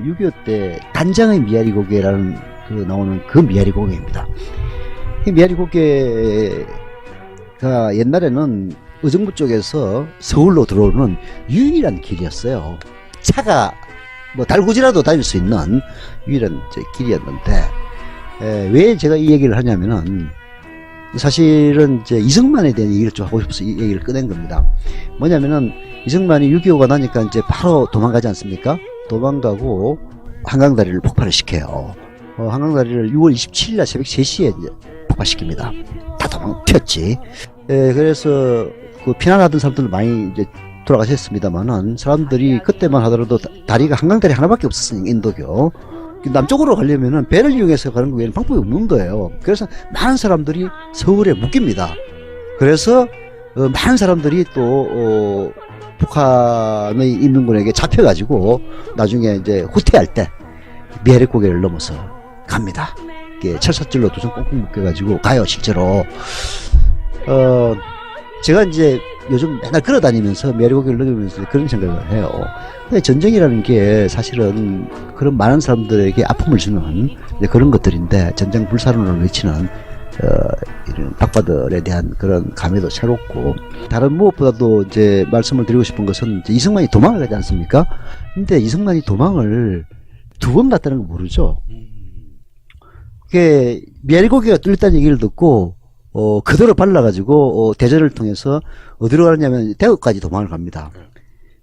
6.25 때 단장의 미아리 고개라는 그 나오는 그 미아리 고개입니다. 이 미아리 고개가 옛날에는 의정부 쪽에서 서울로 들어오는 유일한 길이었어요. 차가 뭐 달구지라도 다닐 수 있는 유일한 길이었는데, 왜 제가 이 얘기를 하냐면은 사실은 이제 이승만에 대한 얘기를 좀 하고 싶어서 이 얘기를 꺼낸 겁니다. 뭐냐면은 이승만이 6.25가 나니까 이제 바로 도망가지 않습니까? 도망가고 한강다리를 폭발을 시켜요. 한강다리를 6월 27일 새벽 3시에 이제 폭발시킵니다. 다 도망 튀었지. 그래서 그 피난하던 사람들 많이 이제 돌아가셨습니다만은, 사람들이 그때만 하더라도 다리가 한강다리 하나밖에 없었으니까, 인도교. 남쪽으로 가려면은 배를 이용해서 가는 거 외에는 방법이 없는 거예요. 그래서 많은 사람들이 서울에 묶입니다. 그래서 많은 사람들이 또 북한의 인민군에게 잡혀가지고 나중에 이제 후퇴할 때 미아리 고개를 넘어서 갑니다. 철사줄로 두 손 꽁꽁 묶여가지고 가요, 실제로. 제가 이제 요즘 맨날 걸어다니면서 미아리 고개를 넘으면서 그런 생각을 해요. 근데 전쟁이라는 게 사실은 그런 많은 사람들에게 아픔을 주는 그런 것들인데, 전쟁 불사론을 외치는 이런 박바들에 대한 그런 감회도 새롭고, 다른 무엇보다도 이제 말씀을 드리고 싶은 것은 이제 이승만이 도망을 가지 않습니까? 근데 이승만이 도망을 2번 갔다는 거 모르죠? 그게 미아리 고개가 뚫렸다는 얘기를 듣고 그대로 발라가지고 대전을 통해서 어디로 가느냐면 대구까지 도망을 갑니다.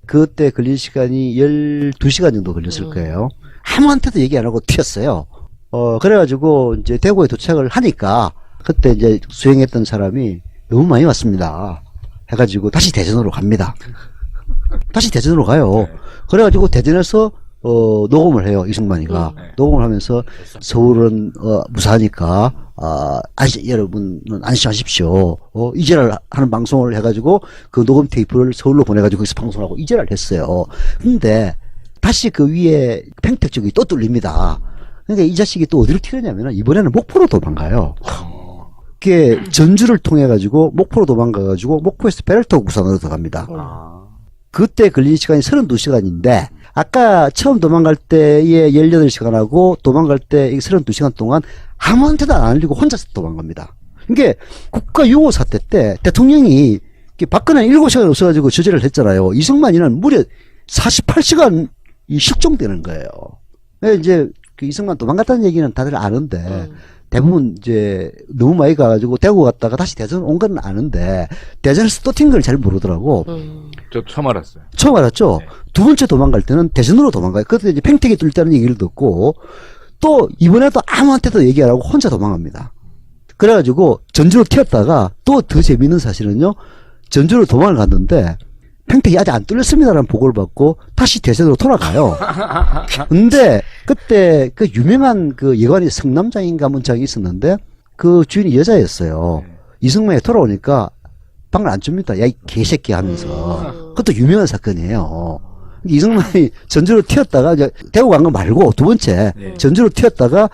그때 걸린 시간이 12시간 정도 걸렸을 거예요. 아무한테도 얘기 안 하고 튀었어요. 그래가지고 이제 대구에 도착을 하니까 그때 이제 수행했던 사람이 너무 많이 왔습니다. 해가지고 다시 대전으로 갑니다. 다시 대전으로 가요. 그래가지고 대전에서 녹음을 해요, 이승만이가. 녹음을 하면서 서울은 무사하니까 여러분은 안심하십시오. 이제랄 하는 방송을 해가지고 그 녹음 테이프를 서울로 보내가지고 거기서 방송하고 이제랄 했어요. 근데 다시 그 위에 평택 쪽이 또 뚫립니다. 그러니까 이 자식이 또 어디로 튀었냐면 이번에는 목포로 도망가요. 그게 전주를 통해가지고 목포로 도망가가지고 목포에서 배를 타고 부산으로 들어갑니다. 그때 걸린 시간이 32시간인데 아까 처음 도망갈 때에 18시간하고 도망갈 때 32시간 동안 아무한테도 안 알리고 혼자서 도망갑니다. 이게 국가 6.25 사태 때 대통령이 박근혜는 7시간 없어가지고 저지를 했잖아요. 이승만이는 무려 48시간 실종되는 거예요. 이제 그 이승만 도망갔다는 얘기는 다들 아는데 대부분 이제 너무 많이 가가지고 대구 갔다가 다시 대전 온 건 아는데 대전에서 또 튄 걸 잘 모르더라고. 저 처음 알았어요. 처음 알았죠? 네. 두 번째 도망갈 때는 대전으로 도망가요. 그때 이제 평택이 뚫렸다는 얘기를 듣고 또 이번에도 아무한테도 얘기 안 하고 혼자 도망갑니다. 그래가지고 전주로 튀었다가 또 더 재미있는 사실은요, 전주로 도망을 갔는데 평택이 아직 안 뚫렸습니다라는 보고를 받고 다시 대전으로 돌아가요. 근데 그때 그 유명한 그 여관이 성남장인가 문장이 있었는데 그 주인이 여자였어요. 이승만이 돌아오니까 방을 안 줍니다. 야, 이 개새끼 하면서. 그것도 유명한 사건이에요. 이승만이 전주로 튀었다가 이제 대구 간 거 말고 두 번째 전주로 튀었다가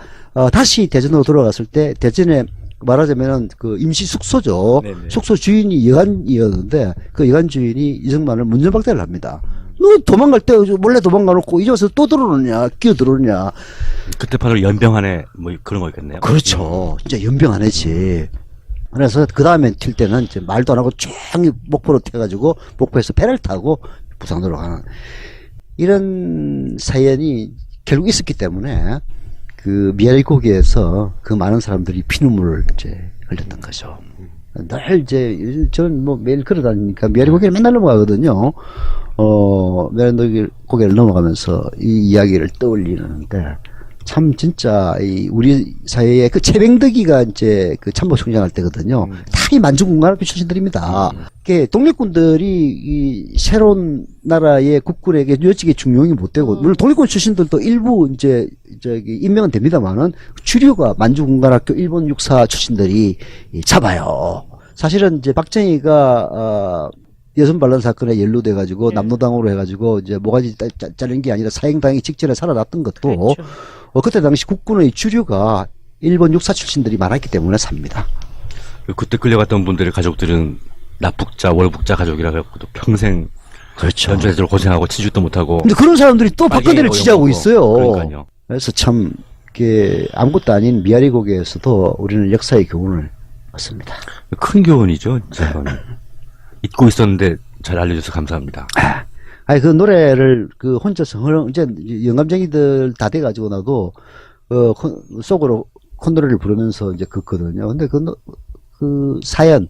다시 대전으로 돌아갔을 때 대전에 말하자면은 그 임시 숙소죠. 네네. 숙소 주인이 여관이었는데 그 여관 주인이 이승만을 문전박대를 합니다. 너 도망갈 때 몰래 도망가 놓고 이제 와서 또 들어오느냐, 끼어 들어오느냐. 그때 바로 연병안에 뭐 그런 거겠네요. 그렇죠. 진짜 연병안에지. 그래서 그 다음에 튈 때는 이제 말도 안 하고 쭉 목포로 튀어가지고 목포에서 배를 타고 부산으로 가는 이런 사연이 결국 있었기 때문에 그 미아리 고개에서 그 많은 사람들이 피눈물을 이제 흘렸던 거죠. 늘 이제 저는 뭐 매일 걸어다니니까 미아리 고개를 맨날 넘어가거든요. 미아리 고개를 넘어가면서 이 이야기를 떠올리는데 참 진짜 이 우리 사회의 그 최병덕이가 이제 그 참모총장 할 때거든요. 다 이 만주군관학교 출신들입니다. 독립군들이 이 새로운 나라의 국군에게 여직에 중용이 못 되고, 물론 독립군 출신들도 일부 이제 저기 임명은 됩니다만은 주류가 만주군관학교 일본 육사 출신들이 잡아요. 사실은 이제 박정희가 여성 반란 사건에 연루돼 가지고 남노당으로 해가지고 이제 모가지 자른 게 아니라 사형당이 직전에 살아났던 것도 그렇죠. 그때 당시 국군의 주류가 일본 육사 출신들이 많았기 때문에 삽니다. 그때 끌려갔던 분들의 가족들은 납북자, 월북자 가족이라 해갖고 또 평생 그렇죠. 연주에서 고생하고 치지도 못하고. 근데 그런 사람들이 또 박근혜를 빨갱이고 지지하고 욕먹고. 있어요. 그러니까요. 그래서 참 이게 아무것도 아닌 미아리 곡에서도 우리는 역사의 교훈을 얻습니다. 큰 교훈이죠, 진짜. 그거는. 잊고 있었는데 잘 알려줘서 감사합니다. 아니 그 노래를 그 혼자서 이제 영감쟁이들 다 돼가지고 나도 속으로 콧노래를 부르면서 이제 걷거든요. 근데 그 사연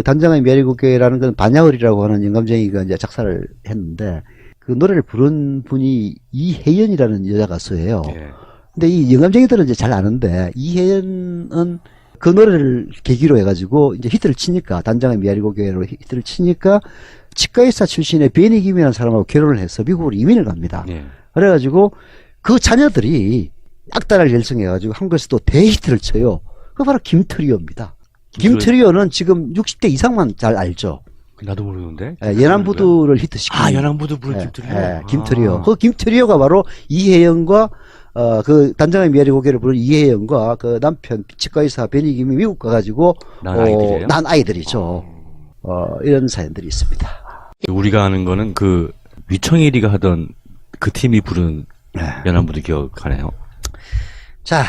단장의 미아리국계라는 건 반야월이라고 하는 영감쟁이가 이제 작사를 했는데 그 노래를 부른 분이 이혜연이라는 여자 가수예요. 예. 근데 이 영감쟁이들은 이제 잘 아는데 이혜연은 그 노래를 계기로 해가지고 이제 히트를 치니까 단장의 미아리국계로 히트를 치니까 치과의사 출신의 베니 김이라는 사람하고 결혼을 해서 미국으로 이민을 갑니다. 예. 그래가지고 그 자녀들이 악단을 결성해가지고 한국에서도 대히트를 쳐요. 그 바로 김트리오입니다. 김트리오는 지금 60대 이상만 잘 알죠. 나도 모르는데. 연안부두를 히트시킨. 아, 연안부두 부른 예, 김트리오. 예, 김트리오. 아. 그 김트리오가 바로 이혜영과 그 단장의 미아리 고개를 부른 이혜영과 그 남편 치과의사 베니 김이 미국 가가지고 난 아이들이에요? 난 아이들이죠. 이런 사연들이 있습니다. 우리가 아는 거는 그 위청일이가 하던 그 팀이 부른 연안부두 기억하네요. 자,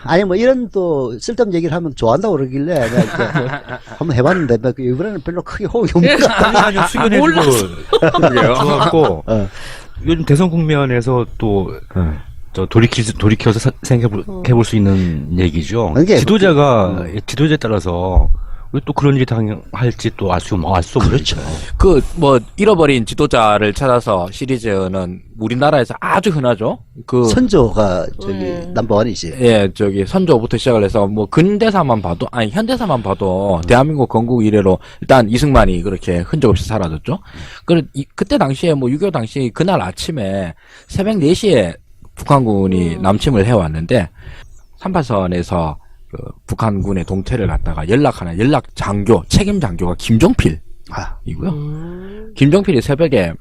아니 뭐 이런 또 쓸데없는 얘기를 하면 좋아한다고 그러길래 내가 이제 한번 해봤는데 이번에는 별로 크게 호응이 없는 것 같다. 아니요, 수견해주고 좋았고 요즘 대선 국면에서 또 저 돌이켜서 생각해볼 수 있는 얘기죠. 그게 지도자에 따라서 왜 또 그런 일이 당할지 또 알 수 없는 그렇죠. 그 뭐 잃어버린 지도자를 찾아서 시리즈는 우리나라에서 아주 흔하죠. 그 선조가 저기 넘버원이지. 예, 저기 선조부터 시작을 해서 뭐 근대사만 봐도 아니 현대사만 봐도 대한민국 건국 이래로 일단 이승만이 그렇게 흔적 없이 사라졌죠. 그때 당시에 뭐 6.25 당시 그날 아침에 새벽 4시에 북한군이 남침을 해왔는데 38선에서 그 북한군의 동태를 갖다가 연락하는 연락장교, 책임장교가 김종필이고요. 김종필이 새벽에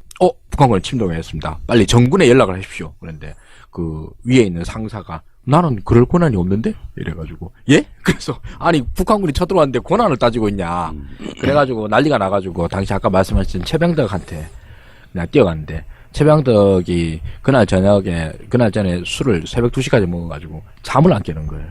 북한군을 침공했습니다. 빨리 정군에 연락을 하십시오. 그런데 그 위에 있는 상사가 나는 그럴 권한이 없는데? 이래가지고 예? 그래서 아니 북한군이 쳐들어왔는데 권한을 따지고 있냐. 그래가지고 난리가 나가지고 당시 아까 말씀하신 최병덕한테 그냥 뛰어갔는데 최병덕이 그날 전에 술을 새벽 2시까지 먹어가지고 잠을 안 깨는 거예요.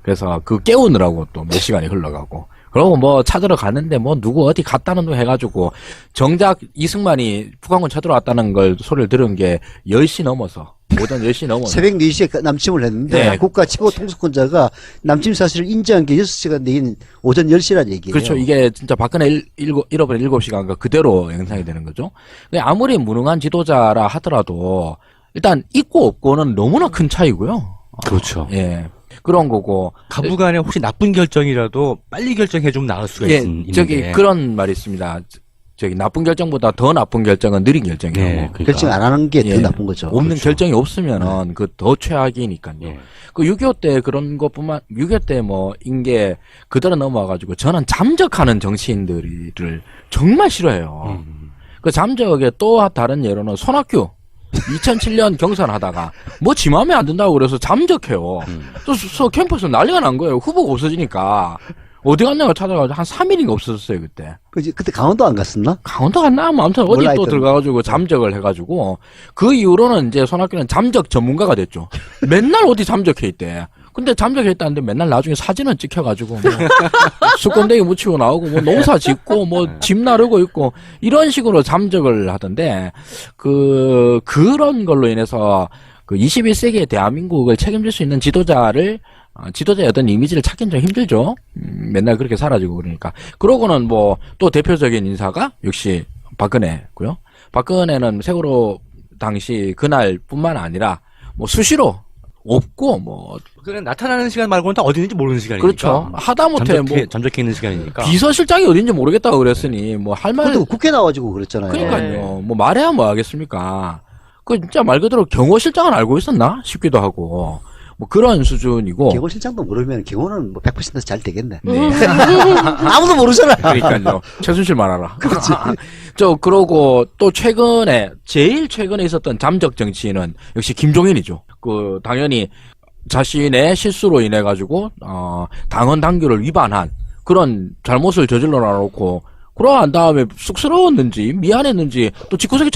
그래서 그 깨우느라고 또 몇 시간이 흘러가고 그러고 뭐 찾으러 갔는데 뭐 누구 어디 갔다는 둥 해가지고 정작 이승만이 북한군 쳐들어왔다는 걸 소리를 들은 게 10시 넘어서 오전 10시 넘어서 새벽 4시에 남침을 했는데 네. 국가 최고 통수권자가 남침 사실을 인지한 게 6시간 내인 오전 10시란 얘기예요. 그렇죠. 이게 진짜 박근혜 잃어버린 7시간과 그대로 영상이 되는 거죠. 근데 아무리 무능한 지도자라 하더라도 일단 있고 없고는 너무나 큰 차이고요. 그렇죠. 예. 그런 거고. 가부간에 혹시 나쁜 결정이라도 빨리 결정해 좀 나을 수가 예, 있는데. 저기 그런 말이 있습니다. 저기 나쁜 결정보다 더 나쁜 결정은 느린 결정이라고. 예, 그러니까. 결정 안 하는 게 더 예. 나쁜 거죠. 없는 그렇죠. 결정이 없으면은 그 더 최악이니까요. 예. 그 6.25 때 그런 것뿐만 6.25 때 뭐 인게 그대로 넘어와가지고 저는 잠적하는 정치인들을 정말 싫어해요. 그 잠적의 또 다른 예로는 손학규 2007년 경선 하다가 뭐 지 맘에 안 든다고 그래서 잠적해요. 또 캠퍼스 난리가 난 거예요. 후보가 없어지니까. 어디 갔냐고 찾아가지고 한 3일인가 없어졌어요, 그때. 그때 강원도 안 갔었나? 강원도 갔나? 뭐 아무튼 어디 몰라 또 하여튼. 들어가가지고 잠적을 해가지고 그 이후로는 이제 손학규는 잠적 전문가가 됐죠. 맨날 어디 잠적해 있대. 근데 잠적해 있다는데 맨날 나중에 사진은 찍혀가지고 뭐 수건대기 묻히고 나오고 뭐 농사 짓고 뭐 집 나르고 있고 이런 식으로 잠적을 하던데 그런 걸로 인해서 그 21세기의 대한민국을 책임질 수 있는 지도자의 어떤 이미지를 찾기는 좀 힘들죠. 맨날 그렇게 사라지고 그러니까. 그러고는 뭐 또 대표적인 인사가 역시 박근혜고요. 박근혜는 세월호 당시 그날뿐만 아니라 뭐 수시로 없고 뭐 그냥 나타나는 시간 말고는 다 어디 있는지 모르는 시간이니까. 그렇죠. 하다못해 뭐 잠적해 있는 시간이니까. 비서실장이 어딘지 모르겠다고 그랬으니 뭐 할 말. 그것도 국회 나와가지고 그랬잖아요. 그러니까요. 뭐 말해야 뭐 하겠습니까. 그 진짜 말 그대로 경호실장은 알고 있었나 싶기도 하고 뭐 그런 수준이고. 경호실장도 모르면 경호는 뭐 100%잘 되겠네. 네. 아무도 모르잖아. 그러니까요. 최순실만 알아. 그렇지. 그러고 또 제일 최근에 있었던 잠적 정치인은 역시 김종인이죠. 당연히 자신의 실수로 인해가지고, 당헌 당규를 위반한 그런 잘못을 저질러 놔놓고 그러고 다음에 쑥스러웠는지 미안했는지 또 집구석에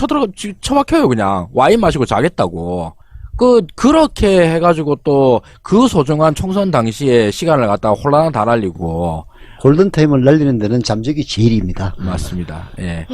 처박혀요 그냥. 와인 마시고 자겠다고. 그렇게 해가지고 또 그 소중한 총선 당시에 시간을 갖다가 홀라당 다 날리고. 골든타임을 날리는 데는 잠적이 제일입니다. 맞습니다. 예.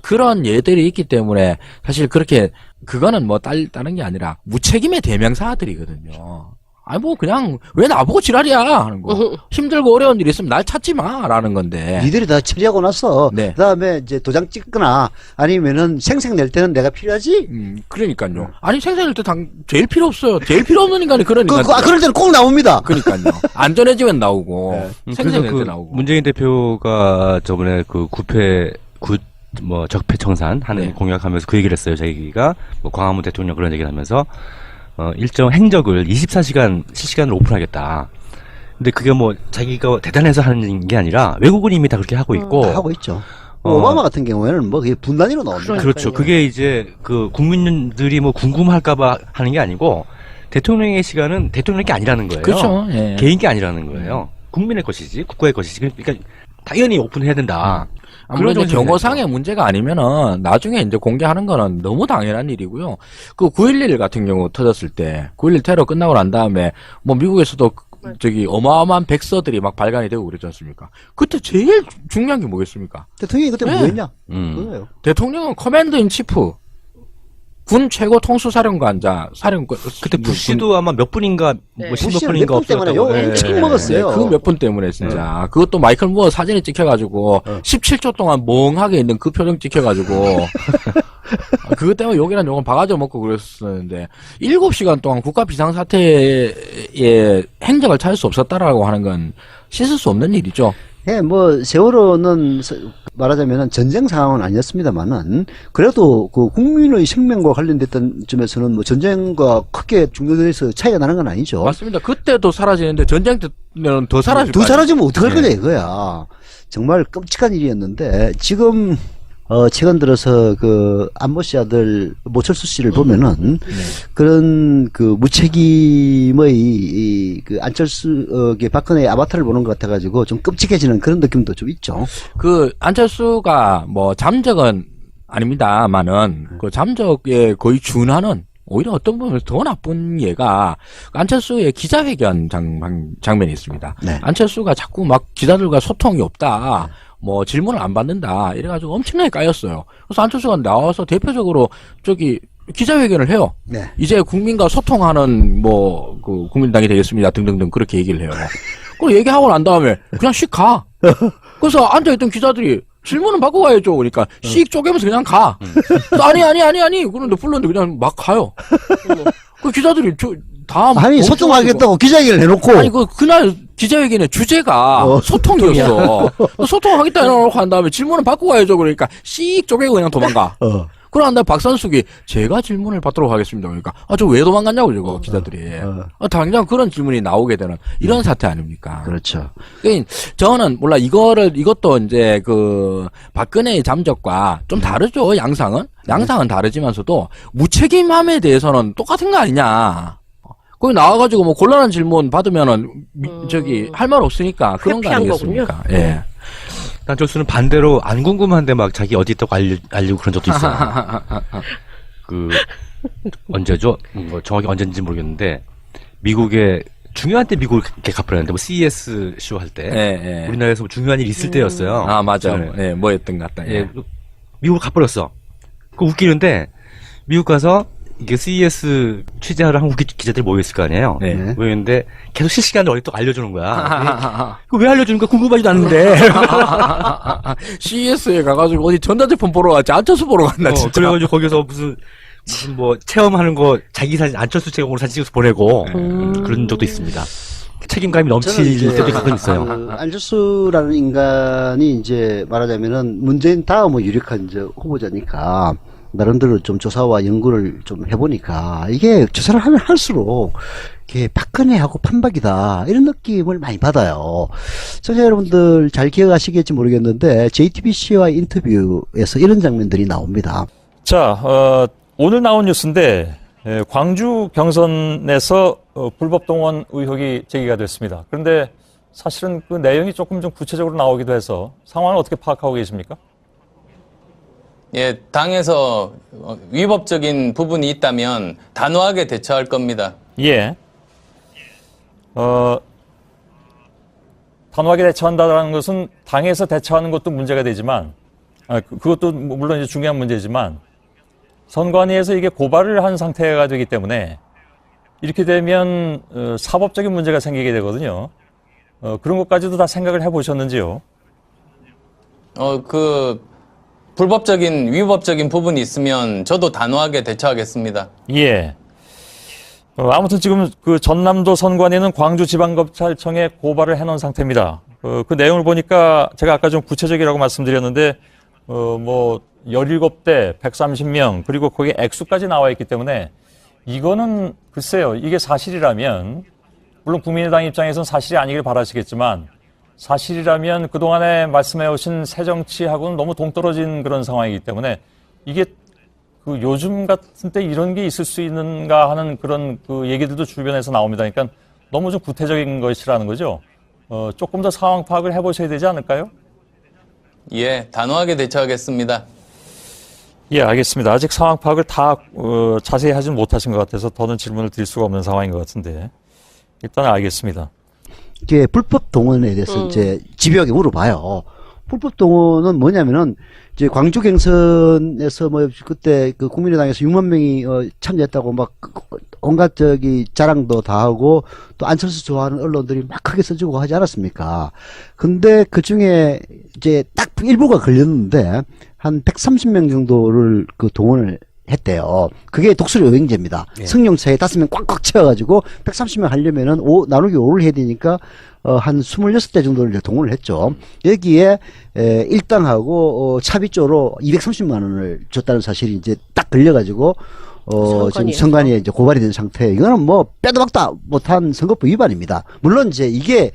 그런 예들이 있기 때문에 사실 그렇게 그거는 뭐 다른 게 아니라 무책임의 대명사들이거든요. 아니 뭐 그냥 왜 나보고 지랄이야 하는 거. 힘들고 어려운 일 있으면 날 찾지 마라는 건데. 니들이 다 처리하고 나서 네. 그다음에 이제 도장 찍거나 아니면은 생색 낼 때는 내가 필요하지? 그러니까요. 아니 생생할 때 제일 필요 없어요. 제일 필요 없는 인간이 그런 인간. 그럴 때는 꼭 나옵니다. 그러니까요. 안전해지면 나오고 그래서 생생할 때 그 나오고. 문재인 대표가 저번에 그 적폐 청산 하는 네. 공약하면서 그 얘기를 했어요. 자기가 뭐 광화문 대통령 그런 얘기를 하면서 일정 행적을 24시간 실시간으로 오픈하겠다. 근데 그게 뭐 자기가 대단해서 하는 게 아니라 외국은 이미 다 그렇게 하고 있고 다 하고 있죠. 오바마 같은 경우에는 뭐 그게 분단위로 나옵니다. 그렇죠. 그게 이제 그 국민들이 뭐 궁금할까봐 하는 게 아니고 대통령의 시간은 대통령의 게 아니라는 거예요. 그렇죠. 예. 개인 게 아니라는 거예요. 국민의 것이지, 국가의 것이지. 그러니까 당연히 오픈해야 된다. 아무래도 그런 경호상의 문제가 아니면은 나중에 이제 공개하는 거는 너무 당연한 일이고요. 그 9.11 같은 경우 터졌을 때 9.11 테러 끝나고 난 다음에 뭐 미국에서도 저기 어마어마한 백서들이 막 발간이 되고 그랬지 않습니까? 그때 제일 중요한 게 뭐겠습니까? 대통령이 그때 뭐 했냐? 그거예요. 대통령은 커맨드 인 치프 군 최고 통수사령관자 사령관 그때 부시도 아마 몇 분인가 뭐 십몇 부시는 분인가 몇 분 때문에 욕 없었다고. 엄청 먹었어요. 그 몇 분 때문에 진짜 그것도 마이클 무어 사진이 찍혀가지고 17초 동안 멍하게 있는 그 표정 찍혀가지고 그것 때문에 욕이란 욕은 바가지 먹고 그랬었는데 7시간 동안 국가 비상사태의 행적을 찾을 수 없었다라고 하는 건 씻을 수 없는 일이죠. 예, 뭐 세월호는 말하자면은 전쟁 상황은 아니었습니다만은 그래도 그 국민의 생명과 관련됐던 점에서는 뭐 전쟁과 크게 중요도에서 차이가 나는 건 아니죠. 맞습니다. 그때도 사라지는데 전쟁 때는 더 사라질 더 거 아니에요? 사라지면 어떡할 거냐 이거야. 정말 끔찍한 일이었는데 지금 최근 들어서 그 안모 씨 아들 모철수 씨를 보면은 그런 그 무책임의 그 안철수 박근혜의 아바타를 보는 것 같아가지고 좀 끔찍해지는 그런 느낌도 좀 있죠. 그 안철수가 뭐 잠적은 아닙니다만은 그 잠적에 거의 준하는 오히려 어떤 부분에서 더 나쁜 예가 안철수의 기자회견 장면이 있습니다. 네. 안철수가 자꾸 막 기자들과 소통이 없다. 뭐 질문을 안 받는다. 이래가지고 엄청나게 까였어요. 그래서 안철수가 나와서 대표적으로 저기 기자회견을 해요. 네. 이제 국민과 소통하는 뭐 그 국민당이 되겠습니다. 등등등 그렇게 얘기를 해요. 그리고 얘기하고 난 다음에 그냥 씩 가. 그래서 앉아있던 기자들이 질문은 받고 가야죠. 그러니까 씩 쪼개면서 그냥 가. 아니. 그런데 불렀는데 그냥 막 가요. 그 기자들이 다 아니 소통하겠다고 기자회견을 해놓고 아니 그날 기자회견의 주제가 소통이었어. 소통하겠다 해놓고 한 다음에 질문을 받고 가야죠. 그러니까 씩 쪼개고 그냥 도망가. 그러나 날 박선숙이 제가 질문을 받도록 하겠습니다. 그러니까 저 왜 도망갔냐고 저거 기자들이. 당장 그런 질문이 나오게 되는 이런 사태 아닙니까? 그렇죠. 그러니까 저는 몰라 이것도 이제 그 박근혜의 잠적과 좀 다르죠. 양상은 다르지만서도 무책임함에 대해서는 똑같은 거 아니냐. 거기 나와가지고 뭐 곤란한 질문 받으면은 저기 할 말 없으니까 그런 거 아니겠습니까? 예. 안철수는 반대로 안 궁금한데 막 자기 어디 있다고 알리고 그런 적도 있어요. 그 언제죠? 뭐 정확히 언제인지 모르겠는데 미국에 중요한 때 미국을 이렇게 가버렸는데 뭐 CES 쇼 할 때 우리나라에서 뭐 중요한 일 있을 때였어요. 아 맞아. 예, 뭐였던 것 같다. 예. 미국을 가버렸어. 그 웃기는데 미국 가서 이게 CES 취재하러 한국 기자들이 모여있을 거 아니에요. 네. 모였는데 계속 실시간으로 어디 또 알려주는 거야. 그거 왜 알려주는 거야? 궁금하지도 않은데. CES에 가가지고 어디 전자제품 보러 갔지 안철수 보러 갔나 진짜. 그래가지고 거기서 무슨 뭐 체험하는 거 자기 사진 안철수 체험으로 사진 찍어서 보내고 그런 적도 있습니다. 책임감이 넘칠 때도 가끔 있어요. 안철수라는 인간이 이제 말하자면은 문재인 다음의 유력한 이제 후보자니까 나름대로 좀 조사와 연구를 좀 해보니까 이게 조사를 하면 할수록 이게 박근혜하고 판박이다 이런 느낌을 많이 받아요. 청취자 여러분들 잘 기억하시겠지 모르겠는데 JTBC와 인터뷰에서 이런 장면들이 나옵니다. 자, 오늘 나온 뉴스인데 광주 경선에서 불법 동원 의혹이 제기가 됐습니다. 그런데 사실은 그 내용이 조금 좀 구체적으로 나오기도 해서 상황을 어떻게 파악하고 계십니까? 예, 당에서 위법적인 부분이 있다면 단호하게 대처할 겁니다. 예. 단호하게 대처한다는 것은 당에서 대처하는 것도 문제가 되지만, 그것도 물론 이제 중요한 문제지만, 선관위에서 이게 고발을 한 상태가 되기 때문에, 이렇게 되면, 사법적인 문제가 생기게 되거든요. 그런 것까지도 다 생각을 해보셨는지요? 불법적인, 위법적인 부분이 있으면 저도 단호하게 대처하겠습니다. 예. 아무튼 지금 그 전남도 선관위는 광주지방검찰청에 고발을 해놓은 상태입니다. 그 내용을 보니까 제가 아까 좀 구체적이라고 말씀드렸는데, 17대, 130명, 그리고 거기에 액수까지 나와 있기 때문에 이거는 글쎄요, 이게 사실이라면, 물론 국민의당 입장에서는 사실이 아니길 바라시겠지만, 사실이라면 그동안에 말씀해오신 새정치하고는 너무 동떨어진 그런 상황이기 때문에 이게 그 요즘 같은 때 이런 게 있을 수 있는가 하는 그런 그 얘기들도 주변에서 나옵니다. 그러니까 너무 좀 구태적인 것이라는 거죠. 조금 더 상황 파악을 해보셔야 되지 않을까요? 예, 단호하게 대처하겠습니다. 예, 알겠습니다. 아직 상황 파악을 다 자세히 하진 못하신 것 같아서 더는 질문을 드릴 수가 없는 상황인 것 같은데 일단 알겠습니다. 이게 불법 동원에 대해서 이제 집요하게 물어봐요. 불법 동원은 뭐냐면은 이제 광주 경선에서 뭐 그때 그 국민의당에서 6만 명이 참여했다고 막 온갖 자랑도 다 하고 또 안철수 좋아하는 언론들이 막 크게 써주고 하지 않았습니까? 근데 그 중에 이제 딱 일부가 걸렸는데 한 130명 정도를 그 동원을 했대요. 그게 독수리 여행제입니다. 예. 승용차에 5명 꽉꽉 채워가지고 130명 하려면은 나누기 5를 해야 되니까 한 26대 정도를 이제 동원을 했죠. 여기에 일당하고 차비조로 230만 원을 줬다는 사실이 이제 딱 걸려가지고 지금 선관위에 이제 고발이 된 상태. 이거는 뭐 빼도 박도 못한 선거법 위반입니다. 물론 이제 이게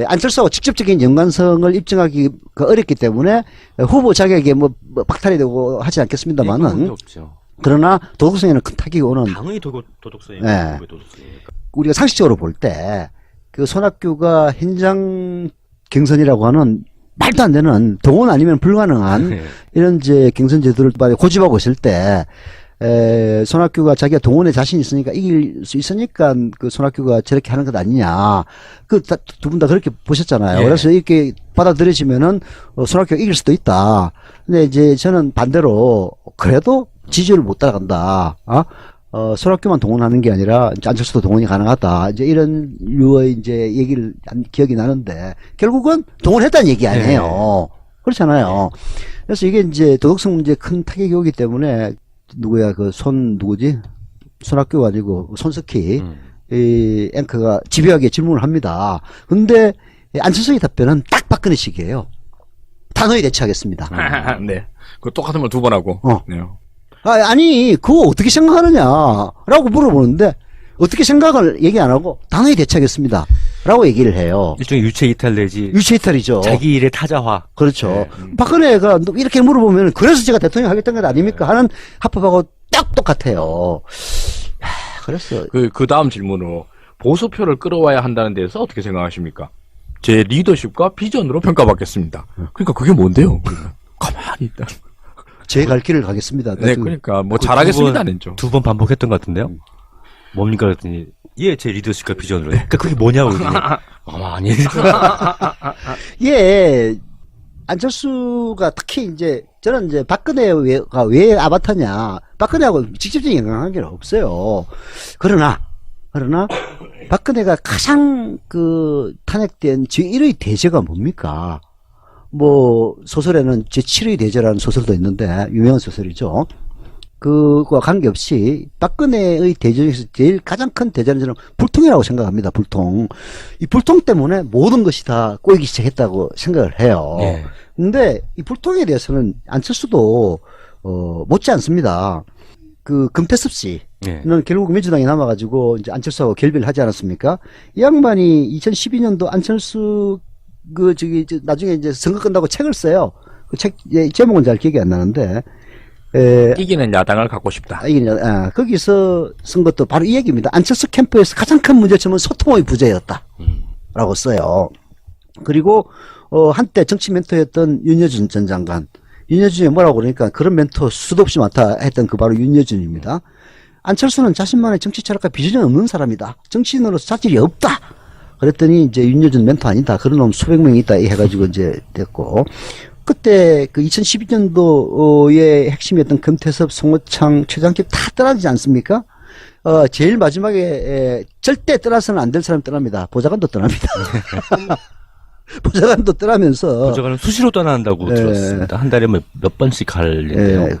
안철수하고 직접적인 연관성을 입증하기 어렵기 때문에 후보 자격에 뭐 박탈이 되고 하지 않겠습니다만은. 그러나 도덕성에는 큰 타격이 오는. 당연히 도덕성이에요. 네. 도덕성이니까. 우리가 상식적으로 볼 때 그 손학규가 현장 경선이라고 하는 말도 안 되는 동원 아니면 불가능한 네. 이런 이제 경선 제도를 고집하고 있을 때 손학규가 자기가 동원에 자신 있으니까 이길 수 있으니까 그 손학규가 저렇게 하는 것 아니냐. 그 두 분 다 그렇게 보셨잖아요. 예. 그래서 이렇게 받아들여지면은 손학규가 이길 수도 있다. 근데 이제 저는 반대로 그래도 지지율을 못 따라간다. 손학규만 동원하는 게 아니라 안철수도 동원이 가능하다. 이제 이런 류의 이제 얘기를 기억이 나는데 결국은 동원했다는 얘기 아니에요. 네. 그렇잖아요. 그래서 이게 이제 도덕성 문제에 큰 타격이 오기 때문에 누구야 누구지? 손학규가 아니고 손석희 이 앵커가 집요하게 질문을 합니다. 근데 안철수의 답변은 딱 박근혜식이에요. 단호히 대처하겠습니다. 네. 그 똑같은 말 두 번 하고. 네. 아니 그거 어떻게 생각하느냐라고 물어보는데 어떻게 생각을 얘기 안 하고 단호히 대처하겠습니다 라고 얘기를 해요. 일종의 유체 이탈 내지 유체 이탈이죠. 자기 일의 타자화. 그렇죠. 네. 박근혜가 이렇게 물어보면 그래서 제가 대통령 하겠다는 것 아닙니까 하는 합법하고 딱 똑같아요. 그랬어. 그 다음 질문으로 보수표를 끌어와야 한다는 데서 어떻게 생각하십니까? 제 리더십과 비전으로 평가받겠습니다. 그러니까 그게 뭔데요? 가만히 있다. 제 갈 길을 가겠습니다. 네, 그러니까 뭐 잘하겠습니다는 좀. 두 번 반복했던 것 같은데요. 뭡니까 그랬더니 제 리더십과 비전으로. 그러니까 그게 뭐냐고. 아니. 예. 안철수가 특히 이제 저는 이제 박근혜가 왜 아바타냐. 박근혜하고 직접적인 연관관계는 없어요. 그러나 박근혜가 가장 그 탄핵된 제1의 대제가 뭡니까? 뭐 소설에는 제7의 대제라는 소설도 있는데 유명한 소설이죠. 그거와 관계없이 박근혜의 대제 중에서 제일 가장 큰 대제는 저는 불통이라고 생각합니다. 불통. 이 불통 때문에 모든 것이 다 꼬이기 시작했다고 생각을 해요. 예. 근데 이 불통에 대해서는 안철수도 못지 않습니다. 그 금태섭 씨는 예. 결국 민주당에 남아가지고 이제 안철수하고 결별을 하지 않았습니까? 이 양반이 2012년도 안철수 나중에 이제 선거 끝나고 책을 써요. 그 책 제목은 잘 기억이 안 나는데. 이기는 야당을 갖고 싶다. 거기서 쓴 것도 바로 이 얘기입니다. 안철수 캠프에서 가장 큰 문제점은 소통의 부재였다. 라고 써요. 그리고 한때 정치 멘토였던 윤여준 전 장관. 윤여준이 뭐라고 그러니까 그런 멘토 수도 없이 많다 했던 그 바로 윤여준입니다. 안철수는 자신만의 정치 철학과 비전이 없는 사람이다. 정치인으로서 자질이 없다. 그랬더니 이제 윤여준 멘토 아니다. 그런 놈 수백 명이 있다 해가지고 이제 됐고. 그때 그 2012년도의 핵심이었던 금태섭, 송호창, 최장집 다 떠나지 않습니까? 제일 마지막에 절대 떠나서는 안 될 사람이 떠납니다. 보좌관도 떠납니다. 보좌관도 떠나면서 보좌관은 수시로 떠난다고 예. 들었습니다. 한 달에 몇 번씩 갈는데요. 예,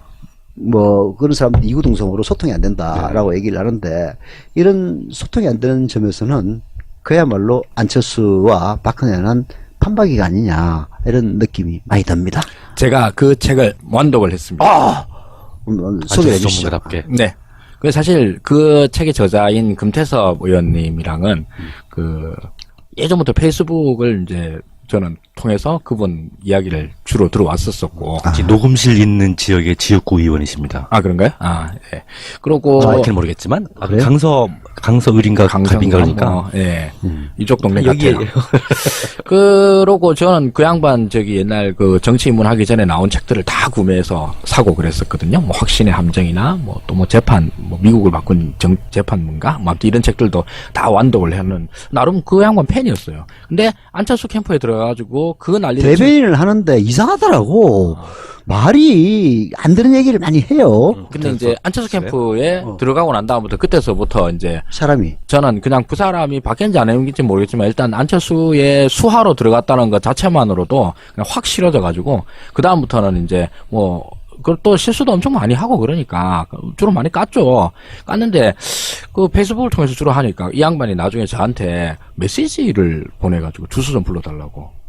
뭐 그런 사람들 이구동성으로 소통이 안 된다라고 얘기를 하는데 이런 소통이 안 되는 점에서는 그야말로 안철수와 박근혜는 판박이가 아니냐 이런 느낌이 많이 듭니다. 제가 그 책을 완독을 했습니다. 소개해 안철수 주시죠. 전문가답게. 네. 그 사실 그 책의 저자인 금태섭 의원님이랑은 그 예전부터 페이스북을 이제 저는 통해서 그분 이야기를 주로 들어왔었었고. 녹음실 있는 지역의 지역구 의원이십니다. 아, 그런가요? 아, 예. 그러고. 정확히는 모르겠지만, 그래요? 강서을인가, 갑인가 그러니까. 예. 이쪽 동네 여기에. 같아요. 그러고 저는 그 양반 옛날 그 정치 입문하기 전에 나온 책들을 다 구매해서 사고 그랬었거든요. 뭐 확신의 함정이나 뭐 또 뭐 재판, 뭐 미국을 바꾼 재판문가, 뭐 이런 책들도 다 완독을 하는 나름 그 양반 팬이었어요. 근데 안철수 캠프에 들어가가지고 그 난리를 대변인을 하는데 이상하더라고. 말이 안 되는 얘기를 많이 해요. 근데 이제 안철수 캠프에 들어가고 난 다음부터 그때서부터 이제 사람이. 저는 그냥 그 사람이 바뀌었는지 안 바뀌었는지 모르겠지만 일단 안철수의 수하로 들어갔다는 것 자체만으로도 그냥 확 싫어져가지고 그 다음부터는 이제 뭐 그또 실수도 엄청 많이 하고 그러니까 주로 많이 깠죠. 깠는데 그 페이스북을 통해서 주로 하니까 이 양반이 나중에 저한테 메시지를 보내가지고 주소 좀 불러달라고.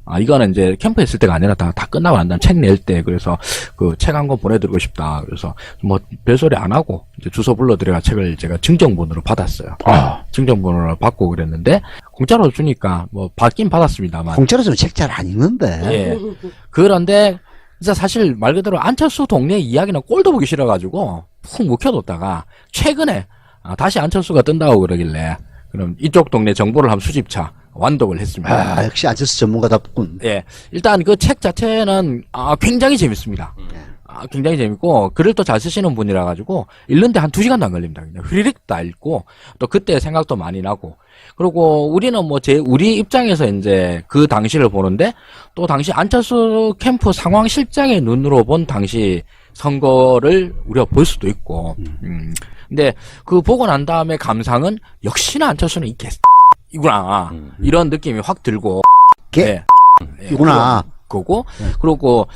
아, 이거는 이제 캠프에 있을 때가 아니라 다 끝나고 난 다음 책 낼 때, 그래서 그 책 한 권 보내드리고 싶다. 그래서 뭐 별소리 안 하고 이제 주소 불러드려가 책을 제가 증정본으로 받았어요. 증정본으로 받고 그랬는데, 공짜로 주니까 뭐 받긴 받았습니다만. 공짜로 주면 책 잘 안 읽는데. 예. 그런데, 진짜 사실 말 그대로 안철수 동네 이야기는 꼴도 보기 싫어가지고 푹 묵혀뒀다가 최근에 다시 안철수가 뜬다고 그러길래 그럼 이쪽 동네 정보를 한번 수집차 완독을 했습니다. 아, 역시 안철수 전문가답군. 예. 일단 그 책 자체는, 굉장히 재밌습니다. 굉장히 재밌고, 글을 또 잘 쓰시는 분이라 가지고, 읽는데 한 2시간도 안 걸립니다. 그냥 휘리릭 다 읽고, 또 그때 생각도 많이 나고, 그리고 우리는 뭐 우리 입장에서 이제 그 당시를 보는데, 또 당시 안철수 캠프 상황 실장의 눈으로 본 당시 선거를 우리가 볼 수도 있고, 근데 그 보고 난 다음에 감상은, 역시나 안철수는 이 이구나. 이런 느낌이 확 들고. 개. 예, 이구나. 거고. 그리고,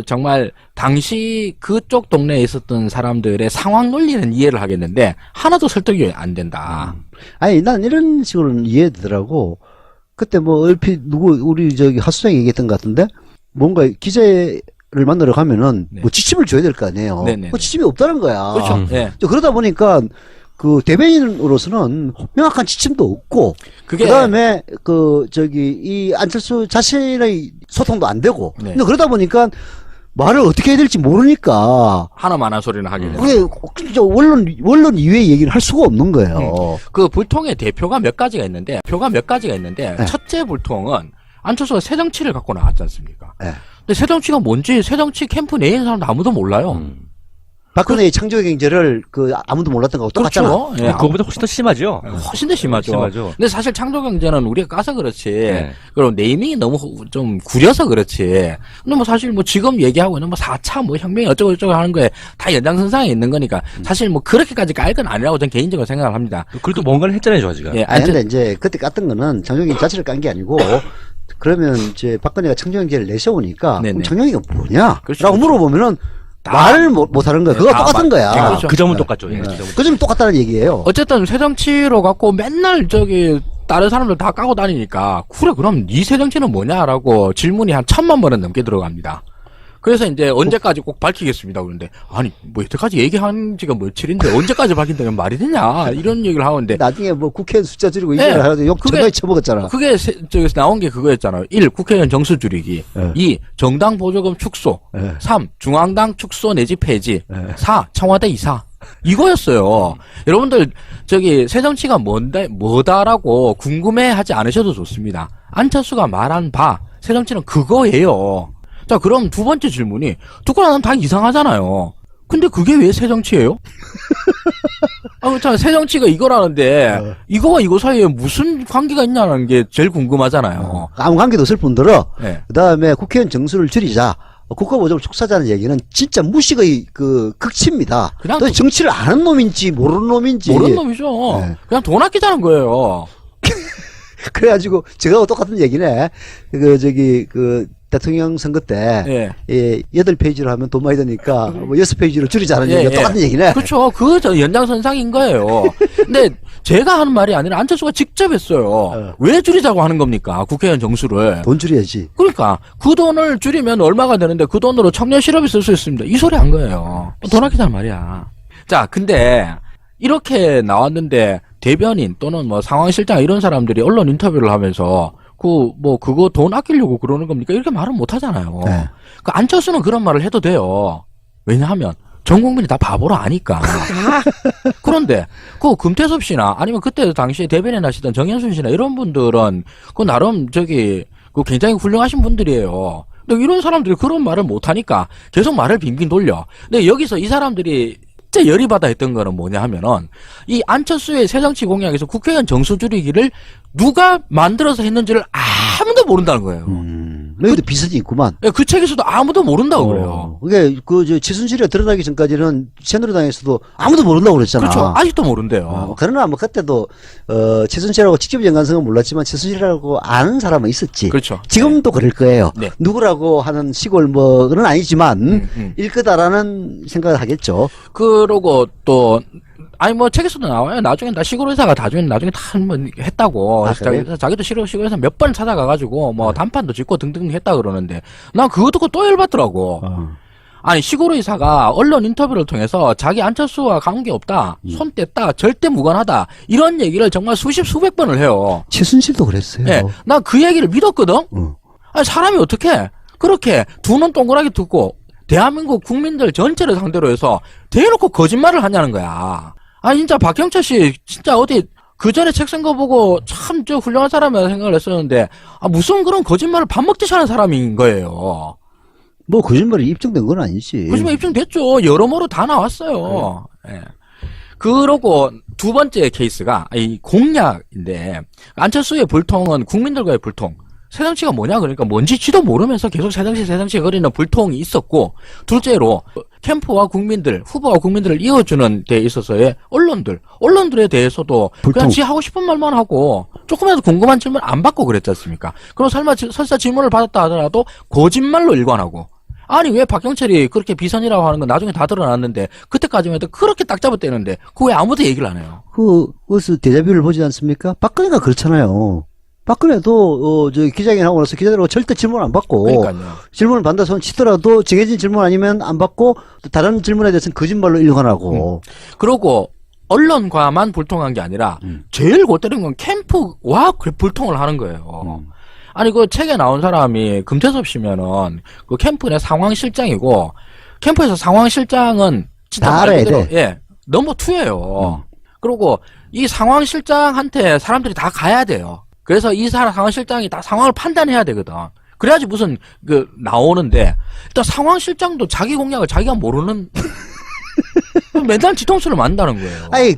정말, 당시 그쪽 동네에 있었던 사람들의 상황 논리는 이해를 하겠는데, 하나도 설득이 안 된다. 아니, 난 이런 식으로는 이해되더라고. 그때 뭐, 얼핏, 우리 하수장이 얘기했던 것 같은데, 뭔가 기자를 만나러 가면은, 네. 뭐 지침을 줘야 될 거 아니에요. 네네. 그 지침이 없다는 거야. 그렇죠. 예. 그러다 보니까, 그 대변인으로서는 명확한 지침도 없고, 그게. 그 다음에, 이 안철수 자신의 소통도 안 되고, 네. 근데 그러다 보니까 말을 어떻게 해야 될지 모르니까, 하나만한 소리는 하게 되는. 그게 진짜 원론 이외의 얘기를 할 수가 없는 거예요. 그 불통의 대표가 몇 가지가 있는데, 네. 첫째 불통은 안철수가 새정치를 갖고 나왔지 않습니까? 네. 근데 새정치가 뭔지 새정치 캠프 내에 있는 사람도 아무도 몰라요. 박근혜의 창조 경제를 아무도 몰랐던 거하고 똑같잖아. 그렇죠. 예, 그거보다 훨씬 더 심하죠. 훨씬 더 심하죠. 심하죠. 근데 사실 창조경제는 우리가 까서 그렇지. 네. 그럼 네이밍이 너무 좀 구려서 그렇지. 근데 뭐 사실 뭐 지금 얘기하고 있는 뭐 4차 뭐 혁명이 어쩌고 하는 거에 다 연장선상에 있는 거니까 사실 뭐 그렇게까지 깔 건 아니라고 저는 개인적으로 생각을 합니다. 그래도 뭔가를 했잖아요, 저 아직은. 예, 아니, 근데 이제 그때 깠던 거는 창조경제 자체를 깐 게 아니고, 그러면 이제 박근혜가 창조경제를 내세우니까, 네네. 그럼 창조경제가 뭐냐? 그렇죠, 라고 그렇죠. 물어보면은, 다- 말을 못 하는 거야. 네, 그거 다 똑같은 거야. 그렇죠. 그 점은 똑같죠. 예. 그 점은 똑같다는 얘기예요. 어쨌든 새정치로 갖고 맨날 다른 사람들 다 까고 다니니까 그래 그럼 네 새정치는 뭐냐라고 질문이 한 1000만 번은 넘게 들어갑니다. 그래서 이제 언제까지 꼭 밝히겠습니다. 그런데 아니 뭐 여태까지 얘기한 지가 며칠인데 언제까지 밝힌다면 말이 되냐 이런 얘기를 하는데 나중에 뭐 국회의원 숫자 줄이고 네. 이걸 하는데 욕 그게- 정말 쳐먹었잖아. 그게 저기서 나온 게 그거였잖아요. 1. 국회의원 정수 줄이기. 네. 2. 정당 보조금 축소. 네. 3. 중앙당 축소 내지 폐지. 4. 청와대 이사. 이거였어요. 여러분들 저기 새정치가 뭐다라고 궁금해하지 않으셔도 좋습니다. 안철수가 말한 바 새정치는 그거예요. 자, 그럼 두 번째 질문이 듣고 나면 다 이상하잖아요. 근데 그게 왜 새정치예요? 참 새정치가 이거라는데 이거와 이거 사이에 무슨 관계가 있냐는 게 제일 궁금하잖아요. 아무 관계도 없을 뿐더러 네. 그다음에 국회의원 정수를 줄이자. 국가보조를 축소하자는 얘기는 진짜 무식의 그 극치입니다. 그냥 또 정치를 아는 놈인지 모르는 놈인지 모르는 놈이죠. 네. 그냥 돈 아끼자는 거예요. 그래가지고 제가 똑같은 얘기네. 그 대통령 선거 때 예. 8페이지로 하면 돈 많이 드니까 뭐 6페이지로 줄이자는 예, 얘기가 예. 똑같은 얘기네. 그렇죠. 저 연장선상인 거예요. 근데 제가 하는 말이 아니라 안철수가 직접 했어요. 왜 줄이자고 하는 겁니까? 국회의원 정수를. 돈 줄여야지. 그러니까 그 돈을 줄이면 얼마가 되는데 그 돈으로 청년 실업이 쓸 수 있습니다. 이 소리 한 거예요. 돈 아끼자는 말이야. 자, 근데 이렇게 나왔는데 대변인 또는 뭐 상황실장 이런 사람들이 언론 인터뷰를 하면서 그거 돈 아끼려고 그러는 겁니까? 이렇게 말은 못 하잖아요. 네. 그 안철수는 그런 말을 해도 돼요. 왜냐하면 전 국민이 다 바보로 아니까. 그런데 그 금태섭 씨나 아니면 그때 당시에 대변인 하시던 정현순 씨나 이런 분들은 그 나름 그 굉장히 훌륭하신 분들이에요. 근데 이런 사람들이 그런 말을 못 하니까 계속 말을 빙빙 돌려. 근데 여기서 이 사람들이 진짜 열이 받아 했던 거는 뭐냐 하면은 이 안철수의 새정치 공약에서 국회의원 정수 줄이기를 누가 만들어서 했는지를 아무도 모른다는 거예요. 여기도 비선이 있구만. 그 책에서도 아무도 모른다고 그래요. 그게 최순실이 드러나기 전까지는 새누리당에서도 아무도 모른다고 그랬잖아. 그렇죠. 아직도 모른대요. 그러나 뭐 그때도 최순실하고 직접 연관성은 몰랐지만 최순실이라고 아는 사람은 있었지. 그렇죠. 지금도 그럴 거예요. 네. 누구라고 하는 시골 뭐는 아니지만 일 거다라는 생각을 하겠죠. 그러고 또 뭐 책에서도 나와요. 나중에 시골 의사가 나중에 다 한번 했다고. 그래요? 자기도 시골 의사 몇 번 찾아가가지고 뭐 단판도 짓고 등등 했다 그러는데 난 그거 듣고 또 열받더라고. 아니 시골 의사가 언론 인터뷰를 통해서 자기 안철수와 관계없다, 손 뗐다, 절대 무관하다 이런 얘기를 정말 수백 번을 해요. 최순실도 그랬어요. 예, 난 그 얘기를 믿었거든. 아니 사람이 어떻게 그렇게 두 눈 동그랗게 듣고 대한민국 국민들 전체를 상대로 해서 대놓고 거짓말을 하냐는 거야. 아니 진짜 박경철 씨 진짜 어디 그 전에 책 쓴 거 보고 참 훌륭한 사람이라고 생각을 했었는데 무슨 그런 거짓말을 밥 먹듯이 하는 사람인 거예요. 뭐 거짓말이 입증된 건 아니지. 거짓말 입증됐죠. 여러모로 다 나왔어요. 예. 그러고 두 번째 케이스가 이 공약인데 안철수의 불통은 국민들과의 불통. 새정치가 뭐냐 그러니까 뭔지 지도 모르면서 계속 새정치 거리는 불통이 있었고 둘째로 캠프와 국민들 후보와 국민들을 이어주는 데 있어서의 언론들에 대해서도 불통. 그냥 지 하고 싶은 말만 하고 조금이라도 궁금한 질문 안 받고 그랬지 않습니까? 그럼 설사 질문을 받았다 하더라도 거짓말로 일관하고 아니 왜 박경철이 그렇게 비선이라고 하는 건 나중에 다 드러났는데 그때까지만 해도 그렇게 딱 잡아떼는데 그거 왜 아무도 얘기를 안 해요? 그것을 데자뷰를 보지 않습니까? 박근혜가 그렇잖아요. 박근혜도 기자회견 하고 나서 기자들하고 절대 질문 안 받고 그러니까요. 질문을 받는다 손 치더라도 정해진 질문 아니면 안 받고 또 다른 질문에 대해서는 거짓말로 일관하고 그러고 언론과만 불통한 게 아니라 제일 골 때린 건 캠프와 불통을 하는 거예요. 아니 그 책에 나온 사람이 금태섭 씨면은 그 캠프 내 상황실장이고 캠프에서 상황실장은 진짜 다 말 알아야 그대로, 돼. 예, 넘버 2예요. 그리고 이 상황실장한테 사람들이 다 가야 돼요. 그래서 이 상황실장이 다 상황을 판단해야 되거든. 그래야지 무슨 나오는데 일단 상황실장도 자기 공약을 자기가 모르는 맨날 뒤통수를 만다는 거예요. 아니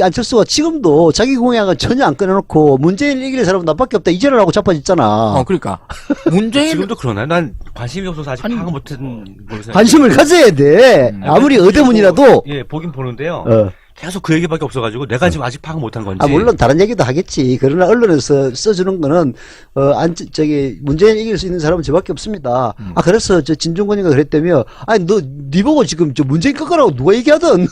안철수가 지금도 자기 공약은 전혀 안 꺼내놓고 문재인 이길 사람은 나밖에 없다 이제를 하고 자빠졌잖아. 그러니까 문재인 지금도 그러나요? 난 관심이 없어서 아직 파악 못한 걸로 생각해요. 관심을 가져야 돼. 아무리 의대문이라도. 예, 보긴 보는데요. 어. 계속 그 얘기밖에 없어가지고 내가 지금 아직 파악 못한 건지. 물론 다른 얘기도 하겠지. 그러나 언론에서 써주는 거는 문재인 이길 수 있는 사람은 저밖에 없습니다. 그래서 진중권이가 그랬다며. 아니 네 보고 지금 문재인 꺾으라고 누가 얘기하든.